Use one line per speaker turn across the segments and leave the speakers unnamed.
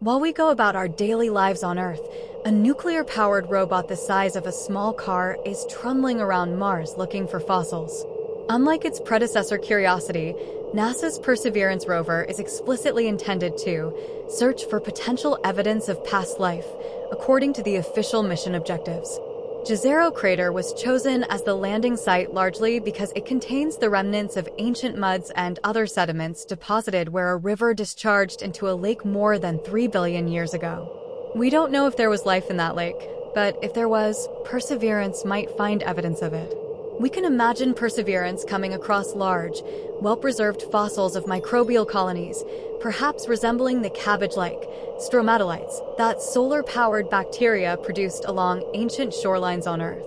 While we go about our daily lives on Earth, a nuclear-powered robot the size of a small car is trundling around Mars looking for fossils. Unlike its predecessor Curiosity, NASA's Perseverance rover is explicitly intended to search for potential evidence of past life, according to the official mission objectives. Jezero crater was chosen as the landing site largely because it contains the remnants of ancient muds and other sediments deposited where a river discharged into a lake more than 3 billion years ago. We don't know if there was life in that lake, but if there was, Perseverance might find evidence of it. We can imagine Perseverance coming across large, well-preserved fossils of microbial colonies, perhaps resembling the cabbage-like stromatolites that solar-powered bacteria produced along ancient shorelines on Earth.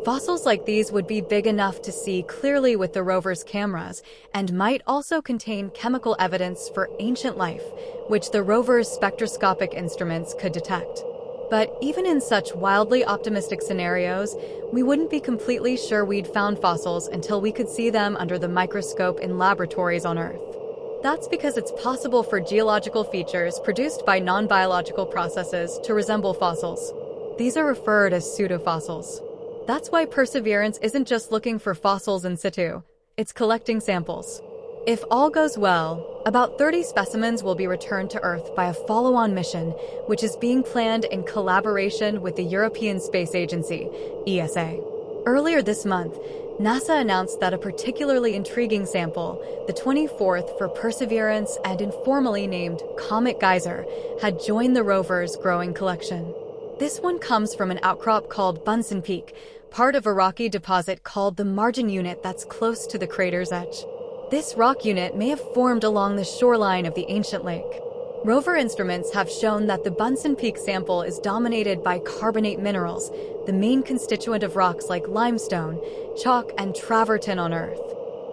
Fossils like these would be big enough to see clearly with the rover's cameras and might also contain chemical evidence for ancient life, which the rover's spectroscopic instruments could detect. But even in such wildly optimistic scenarios, we wouldn't be completely sure we'd found fossils until we could see them under the microscope in laboratories on Earth. That's because it's possible for geological features produced by non-biological processes to resemble fossils. These are referred as pseudofossils. That's why Perseverance isn't just looking for fossils in situ, it's collecting samples. If all goes well, about 30 specimens will be returned to Earth by a follow-on mission, which is being planned in collaboration with the European Space Agency, ESA. Earlier this month, NASA announced that a particularly intriguing sample, the 24th for Perseverance and informally named Comet Geyser, had joined the rover's growing collection. This one comes from an outcrop called Bunsen Peak, part of a rocky deposit called the Margin Unit that's close to the crater's edge. This rock unit may have formed along the shoreline of the ancient lake. Rover instruments have shown that the Bunsen Peak sample is dominated by carbonate minerals, the main constituent of rocks like limestone, chalk, and travertine on Earth.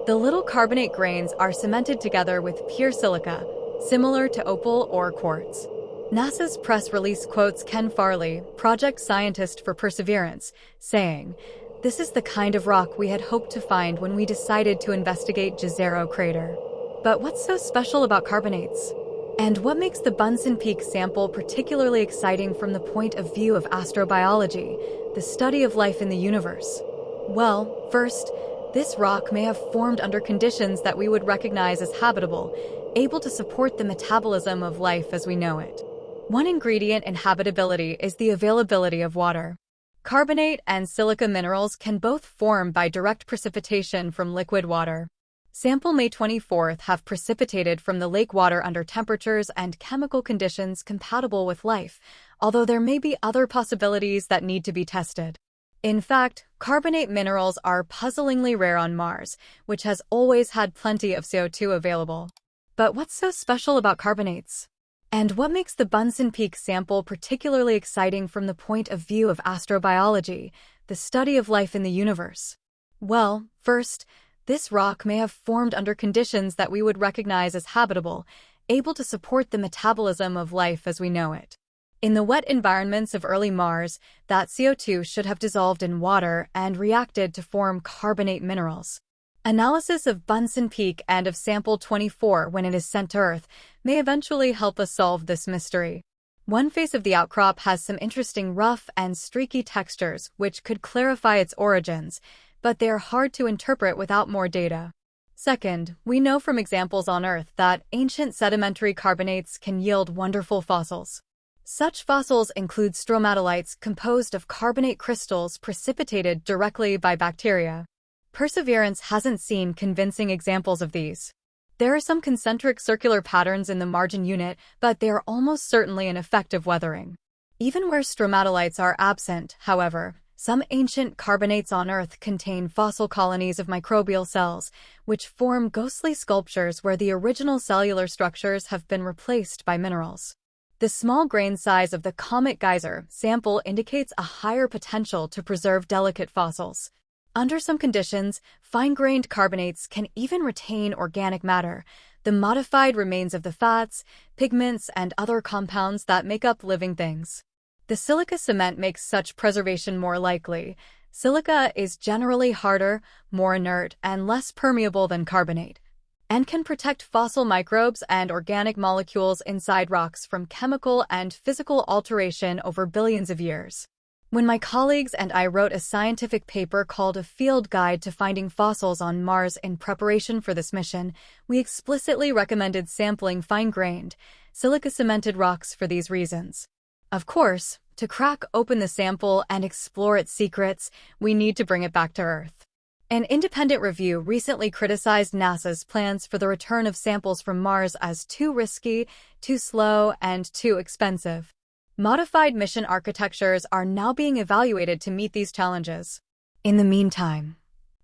The little carbonate grains are cemented together with pure silica, similar to opal or quartz. NASA's press release quotes Ken Farley, project scientist for Perseverance, saying, "This is the kind of rock we had hoped to find when we decided to investigate Jezero crater." But what's so special about carbonates? And what makes the Bunsen Peak sample particularly exciting from the point of view of astrobiology, the study of life in the universe? Well, first, this rock may have formed under conditions that we would recognize as habitable, able to support the metabolism of life as we know it. One ingredient in habitability is the availability of water. Carbonate and silica minerals can both form by direct precipitation from liquid water. Sample May 24th have precipitated from the lake water under temperatures and chemical conditions compatible with life, although there may be other possibilities that need to be tested. In fact, carbonate minerals are puzzlingly rare on Mars, which has always had plenty of CO2 available. But what's so special about carbonates? And what makes the Bunsen Peak sample particularly exciting from the point of view of astrobiology, the study of life in the universe? Well, first, this rock may have formed under conditions that we would recognize as habitable, able to support the metabolism of life as we know it. In the wet environments of early Mars, that CO2 should have dissolved in water and reacted to form carbonate minerals. Analysis of Bunsen Peak and of sample 24 when it is sent to Earth may eventually help us solve this mystery. One face of the outcrop has some interesting rough and streaky textures which could clarify its origins, but they are hard to interpret without more data. Second, we know from examples on Earth that ancient sedimentary carbonates can yield wonderful fossils. Such fossils include stromatolites composed of carbonate crystals precipitated directly by bacteria. Perseverance hasn't seen convincing examples of these. There are some concentric circular patterns in the margin unit, but they are almost certainly an effect of weathering. Even where stromatolites are absent, however, some ancient carbonates on Earth contain fossil colonies of microbial cells, which form ghostly sculptures where the original cellular structures have been replaced by minerals. The small grain size of the Comet Geyser sample indicates a higher potential to preserve delicate fossils. Under some conditions, fine-grained carbonates can even retain organic matter, the modified remains of the fats, pigments, and other compounds that make up living things. The silica cement makes such preservation more likely. Silica is generally harder, more inert, and less permeable than carbonate. and can protect fossil microbes and organic molecules inside rocks from chemical and physical alteration over billions of years. When my colleagues and I wrote a scientific paper called A Field Guide to Finding Fossils on Mars in preparation for this mission, we explicitly recommended sampling fine-grained, silica-cemented rocks for these reasons. Of course, to crack open the sample and explore its secrets, we need to bring it back to Earth. An independent review recently criticized NASA's plans for the return of samples from Mars as too risky, too slow, and too expensive. Modified mission architectures are now being evaluated to meet these challenges. In the meantime,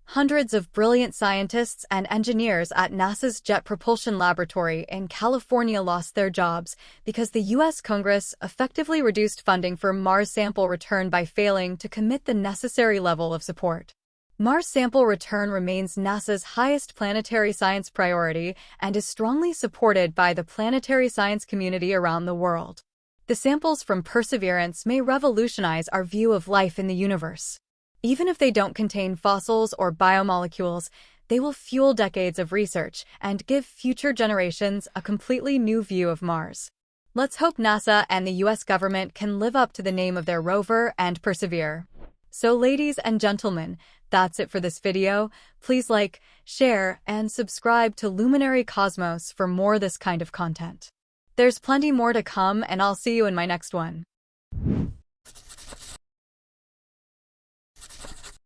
hundreds of brilliant scientists and engineers at NASA's Jet Propulsion Laboratory in California lost their jobs because the U.S. Congress effectively reduced funding for Mars sample return by failing to commit the necessary level of support. Mars sample return remains NASA's highest planetary science priority and is strongly supported by the planetary science community around the world. The samples from Perseverance may revolutionize our view of life in the universe. Even if they don't contain fossils or biomolecules, they will fuel decades of research and give future generations a completely new view of Mars. Let's hope NASA and the US government can live up to the name of their rover and persevere. So ladies and gentlemen, that's it for this video. Please like, share, and subscribe to Luminary Cosmos for more this kind of content. There's plenty more to come, and I'll see you in my next one.